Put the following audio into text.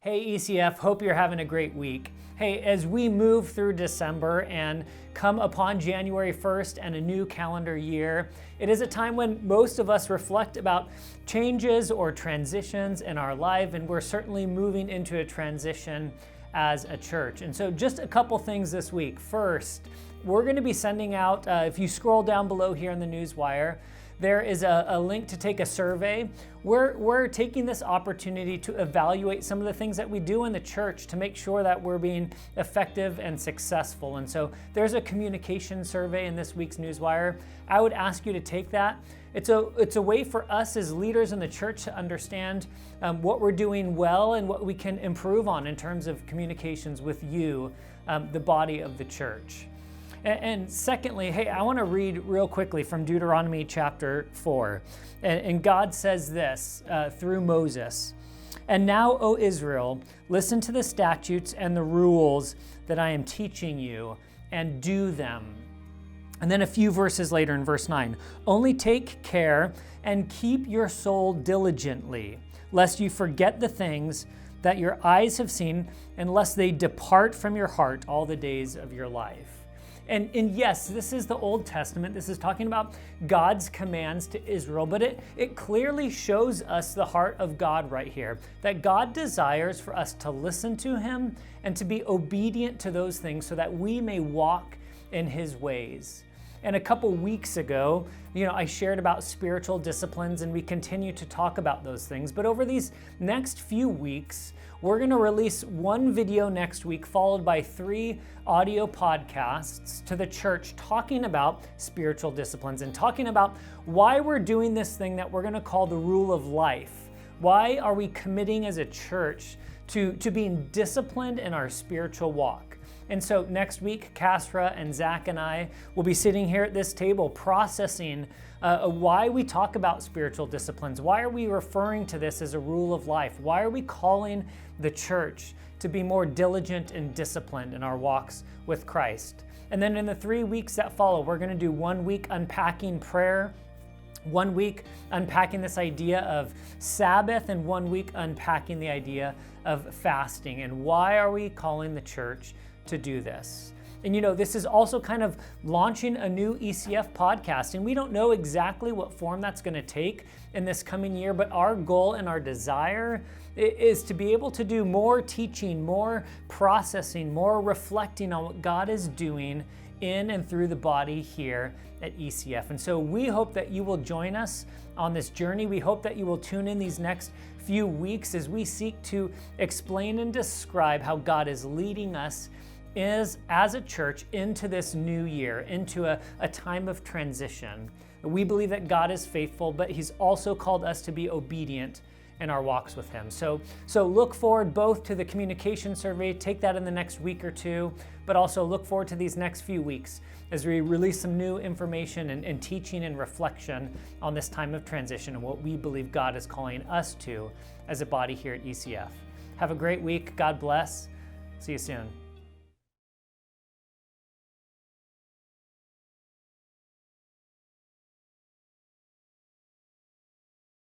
Hey ECF, hope you're having a great week. Hey, as we move through December and come upon January 1st and a new calendar year, it is a time when most of us reflect about changes or transitions in our life, and we're certainly moving into a transition as a church. And so just a couple things this week. First, we're going to be sending out, if you scroll down below here in the newswire, there is a link to take a survey. We're taking this opportunity to evaluate some of the things that we do in the church to make sure that we're being effective and successful. And so there's a communication survey in this week's newswire. I would ask you to take that. It's a way for us as leaders in the church to understand what we're doing well and what we can improve on in terms of communications with you, the body of the church. And secondly, hey, I want to read real quickly from Deuteronomy chapter 4. And God says this through Moses. "And now, O Israel, listen to the statutes and the rules that I am teaching you, and do them." And then a few verses later in verse 9, "Only take care and keep your soul diligently, lest you forget the things that your eyes have seen, and lest they depart from your heart all the days of your life." And yes, this is the Old Testament. This is talking about God's commands to Israel, but it clearly shows us the heart of God right here, that God desires for us to listen to Him and to be obedient to those things so that we may walk in His ways. And a couple weeks ago, I shared about spiritual disciplines, and we continue to talk about those things. But over these next few weeks, we're going to release one video next week, followed by 3 audio podcasts to the church talking about spiritual disciplines and talking about why we're doing this thing that we're going to call the rule of life. Why are we committing as a church to being disciplined in our spiritual walk? And so next week, Castra and Zach and I will be sitting here at this table processing why we talk about spiritual disciplines. Why are we referring to this as a rule of life? Why are we calling the church to be more diligent and disciplined in our walks with Christ? And then in the 3 weeks that follow, we're going to do 1 week unpacking prayer, 1 week unpacking this idea of Sabbath, and 1 week unpacking the idea of fasting. And why are we calling the church to do this? And this is also kind of launching a new ECF podcast, and we don't know exactly what form that's going to take in this coming year, but our goal and our desire is to be able to do more teaching, more processing, more reflecting on what God is doing in and through the body here at ECF. And so we hope that you will join us on this journey. We hope that you will tune in these next few weeks as we seek to explain and describe how God is leading us as a church into this new year, into a time of transition. We believe that God is faithful, but He's also called us to be obedient in our walks with Him. So look forward both to the communication survey, take that in the next week or two, but also look forward to these next few weeks as we release some new information and teaching and reflection on this time of transition and what we believe God is calling us to as a body here at ECF. Have a great week. God bless. See you soon.